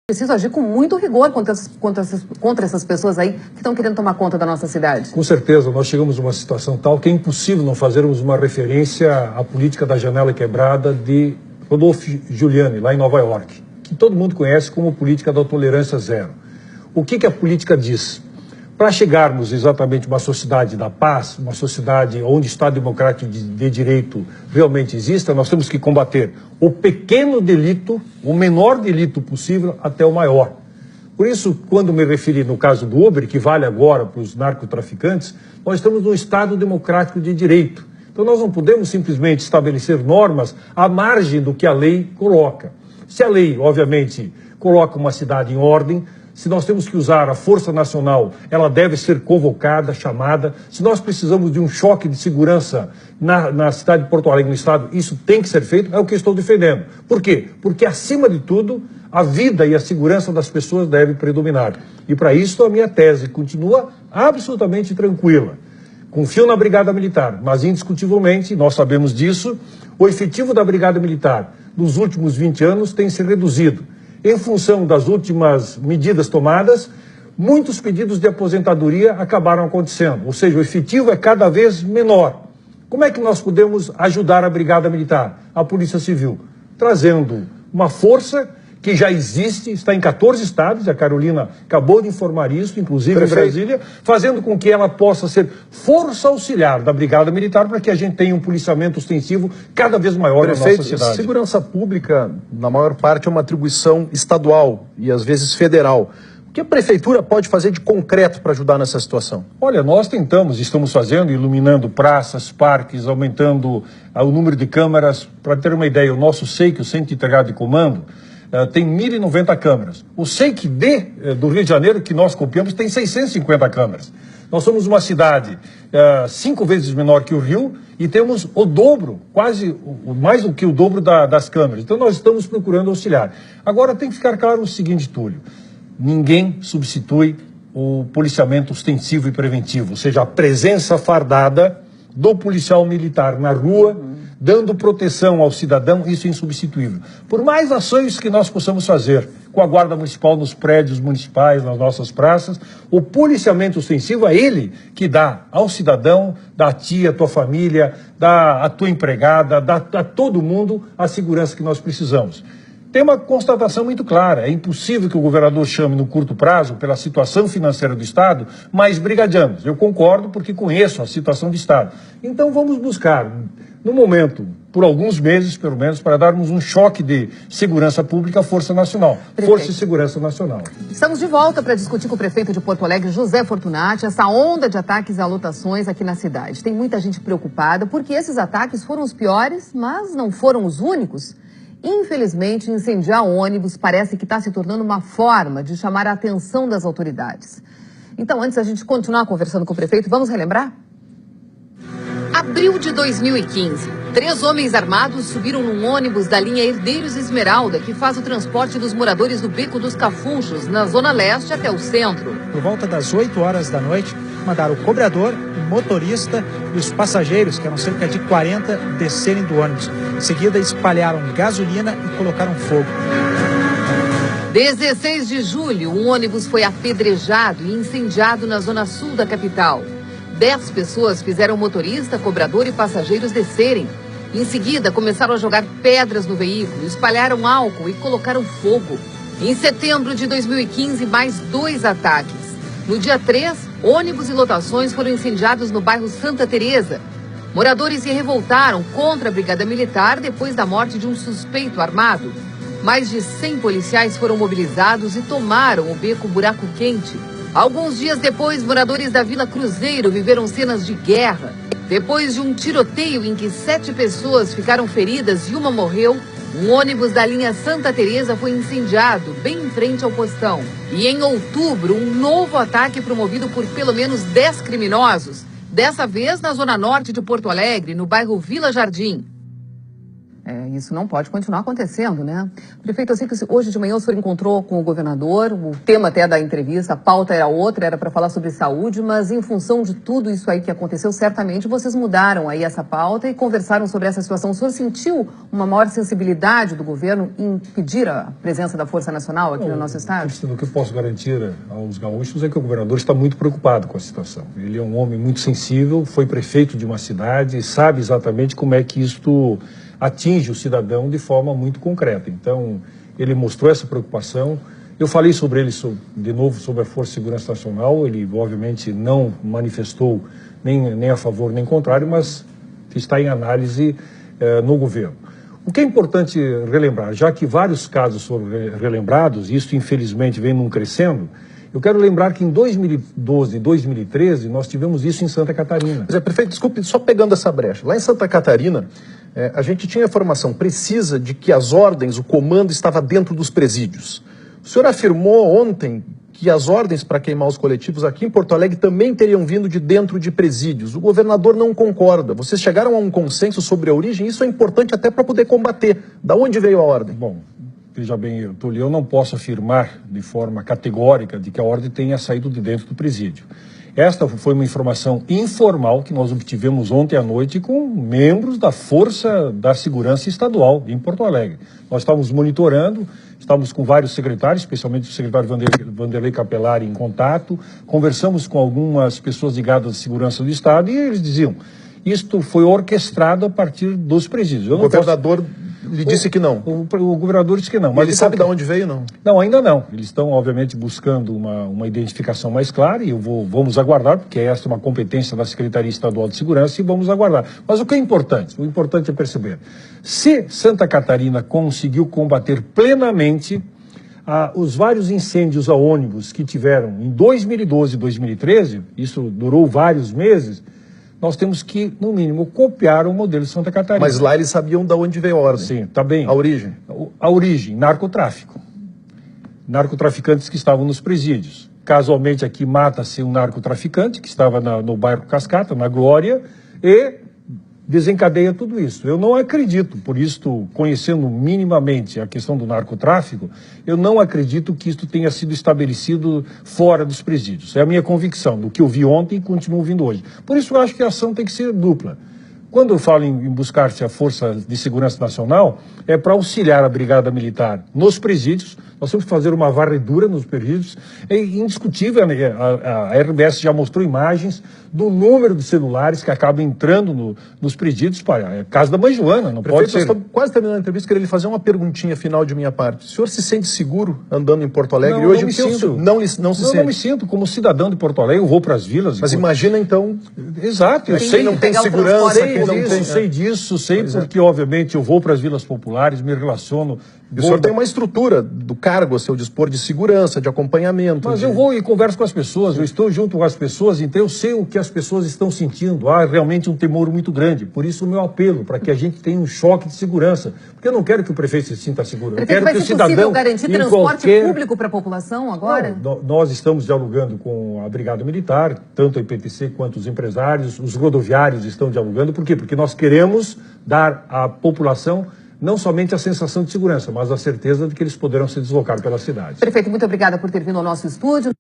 Preciso agir com muito rigor contra essas pessoas aí que estão querendo tomar conta da nossa cidade. Com certeza, nós chegamos a uma situação tal que é impossível não fazermos uma referência à política da janela quebrada de Rodolfo Giuliani, lá em Nova York, que todo mundo conhece como política da tolerância zero. O que a política diz? Para chegarmos exatamente a uma sociedade da paz, uma sociedade onde o Estado Democrático de Direito realmente exista, nós temos que combater o pequeno delito, o menor delito possível, até o maior. Por isso, quando me referi no caso do Uber, que vale agora para os narcotraficantes, nós estamos num Estado Democrático de Direito. Então nós não podemos simplesmente estabelecer normas à margem do que a lei coloca. Se a lei, obviamente, coloca uma cidade em ordem, se nós temos que usar a Força Nacional, ela deve ser convocada, chamada. Se nós precisamos de um choque de segurança na cidade de Porto Alegre, no Estado, isso tem que ser feito, é o que eu estou defendendo. Por quê? Porque, acima de tudo, a vida e a segurança das pessoas devem predominar. E, para isso, a minha tese continua absolutamente tranquila. Confio na Brigada Militar, mas, indiscutivelmente, nós sabemos disso, o efetivo da Brigada Militar nos últimos 20 anos tem se reduzido. Em função das últimas medidas tomadas, muitos pedidos de aposentadoria acabaram acontecendo, ou seja, o efetivo é cada vez menor. Como é que nós podemos ajudar a Brigada Militar, a Polícia Civil? Trazendo uma força que já existe, está em 14 estados, a Carolina acabou de informar isso, inclusive em Brasília, fazendo com que ela possa ser força auxiliar da Brigada Militar para que a gente tenha um policiamento ostensivo cada vez maior na nossa cidade. Segurança pública, na maior parte, é uma atribuição estadual e às vezes federal. O que a prefeitura pode fazer de concreto para ajudar nessa situação? Olha, nós estamos fazendo, iluminando praças, parques, aumentando o número de câmeras. Para ter uma ideia, o nosso SEIC, o Centro Integrado de Comando, tem 1.090 câmeras. O SEIC do Rio de Janeiro, que nós copiamos, tem 650 câmeras. Nós somos uma cidade 5 vezes menor que o Rio e temos o dobro, mais do que o dobro das câmeras. Então nós estamos procurando auxiliar. Agora tem que ficar claro o seguinte, Túlio. Ninguém substitui o policiamento ostensivo e preventivo, ou seja, a presença fardada do policial militar na rua, dando proteção ao cidadão, isso é insubstituível. Por mais ações que nós possamos fazer com a Guarda Municipal nos prédios municipais, nas nossas praças, o policiamento ostensivo é ele que dá ao cidadão, dá a ti, a tua família, dá a tua empregada, dá a todo mundo a segurança que nós precisamos. Tem uma constatação muito clara, é impossível que o governador chame no curto prazo, pela situação financeira do Estado, mais brigadianos. Eu concordo porque conheço a situação do Estado. Então vamos buscar, no momento, por alguns meses pelo menos, para darmos um choque de segurança pública à Força Nacional. Prefeito. Força e Segurança Nacional. Estamos de volta para discutir com o prefeito de Porto Alegre, José Fortunati, essa onda de ataques a lotações aqui na cidade. Tem muita gente preocupada porque esses ataques foram os piores, mas não foram os únicos. Infelizmente, incendiar ônibus parece que está se tornando uma forma de chamar a atenção das autoridades. Então, antes da gente continuar conversando com o prefeito, vamos relembrar? Abril de 2015, 3 homens armados subiram num ônibus da linha Herdeiros Esmeralda, que faz o transporte dos moradores do Beco dos Cafunchos, na Zona Leste até o centro. Por volta das 8 horas da noite, mandaram o cobrador, o motorista e os passageiros, que eram cerca de 40, descerem do ônibus. Em seguida, espalharam gasolina e colocaram fogo. 16 de julho, um ônibus foi apedrejado e incendiado na zona sul da capital. 10 pessoas fizeram o motorista, cobrador e passageiros descerem. Em seguida, começaram a jogar pedras no veículo, espalharam álcool e colocaram fogo. Em setembro de 2015, mais 2 ataques. No dia 3, ônibus e lotações foram incendiados no bairro Santa Teresa. Moradores se revoltaram contra a Brigada Militar depois da morte de um suspeito armado. Mais de 100 policiais foram mobilizados e tomaram o beco Buraco Quente. Alguns dias depois, moradores da Vila Cruzeiro viveram cenas de guerra. Depois de um tiroteio em que 7 pessoas ficaram feridas e uma morreu, um ônibus da linha Santa Teresa foi incendiado bem em frente ao postão. E em outubro, um novo ataque promovido por pelo menos 10 criminosos, dessa vez na zona norte de Porto Alegre, no bairro Vila Jardim. Isso não pode continuar acontecendo, né? Prefeito, eu sei que hoje de manhã o senhor encontrou com o governador, o tema até da entrevista, a pauta era outra, era para falar sobre saúde, mas em função de tudo isso aí que aconteceu, certamente vocês mudaram aí essa pauta e conversaram sobre essa situação. O senhor sentiu uma maior sensibilidade do governo em pedir a presença da Força Nacional aqui no nosso estado? O que eu posso garantir aos gaúchos é que o governador está muito preocupado com a situação. Ele é um homem muito sensível, foi prefeito de uma cidade, sabe exatamente como é que isto atinge o cidadão de forma muito concreta. Então, ele mostrou essa preocupação. Eu falei sobre ele, de novo, sobre a Força de Segurança Nacional. Ele, obviamente, não manifestou nem a favor nem contrário, mas está em análise no governo. O que é importante relembrar, já que vários casos foram relembrados, e isso, infelizmente, vem num crescendo, eu quero lembrar que em 2012 e 2013 nós tivemos isso em Santa Catarina. Mas, prefeito, desculpe, só pegando essa brecha. Lá em Santa Catarina, a gente tinha informação precisa de que as ordens, o comando estava dentro dos presídios. O senhor afirmou ontem que as ordens para queimar os coletivos aqui em Porto Alegre também teriam vindo de dentro de presídios. O governador não concorda. Vocês chegaram a um consenso sobre a origem? Isso é importante até para poder combater. Da onde veio a ordem? Bom, veja bem, Túlio, eu não posso afirmar de forma categórica de que a ordem tenha saído de dentro do presídio. Esta foi uma informação informal que nós obtivemos ontem à noite com membros da Força da Segurança Estadual em Porto Alegre. Nós estávamos monitorando, estávamos com vários secretários, especialmente o secretário Vanderlei Capelari em contato, conversamos com algumas pessoas ligadas à segurança do Estado e eles diziam, isto foi orquestrado a partir dos presídios. O governador lhe disse que não. O governador disse que não. Mas ele sabe de onde veio, não? Não, ainda não. Eles estão, obviamente, buscando uma identificação mais clara e vamos aguardar, porque esta é uma competência da Secretaria Estadual de Segurança e vamos aguardar. Mas o que é importante? O importante é perceber. Se Santa Catarina conseguiu combater plenamente os vários incêndios a ônibus que tiveram em 2012 e 2013, isso durou vários meses, nós temos que, no mínimo, copiar o modelo de Santa Catarina. Mas lá eles sabiam de onde veio a ordem. Sim, está bem. A origem? A origem, narcotráfico. Narcotraficantes que estavam nos presídios. Casualmente aqui mata-se um narcotraficante que estava no bairro Cascata, na Glória, e desencadeia tudo isso. Eu não acredito, por isso, conhecendo minimamente a questão do narcotráfico, eu não acredito que isto tenha sido estabelecido fora dos presídios. É a minha convicção, do que eu vi ontem e continuo vindo hoje. Por isso eu acho que a ação tem que ser dupla. Quando eu falo em buscar-se a Força de Segurança Nacional, é para auxiliar a Brigada Militar nos presídios. Nós temos que fazer uma varredura nos presídios. É indiscutível, a RBS já mostrou imagens do número de celulares que acabam entrando nos presídios. É caso da Mãe Joana, não Prefeito, pode ser. Nós estamos quase terminando a entrevista, queria lhe fazer uma perguntinha final de minha parte. O senhor se sente seguro andando em Porto Alegre Não, hoje? não me sinto. Não se sente? Não me sinto. Como cidadão de Porto Alegre, eu vou para as vilas. Mas imagina então... Exato, eu Quem sei, não tem segurança, quem não tem... sei disso, porque obviamente eu vou para as vilas populares, me relaciono. E o senhor tem uma estrutura do cargo a seu dispor de segurança, de acompanhamento. Mas eu vou e converso com as pessoas, eu estou junto com as pessoas, então eu sei o que as pessoas estão sentindo. Há realmente um temor muito grande. Por isso o meu apelo, para que a gente tenha um choque de segurança. Porque eu não quero que o prefeito se sinta seguro. Prefeito, eu quero que o cidadão... Vai ser possível garantir transporte público para a população agora? Não, nós estamos dialogando com a Brigada Militar, tanto a IPTC quanto os empresários, os rodoviários estão dialogando. Por quê? Porque nós queremos dar à população não somente a sensação de segurança, mas a certeza de que eles poderão se deslocar pela cidade. Prefeito, muito obrigada por ter vindo ao nosso estúdio.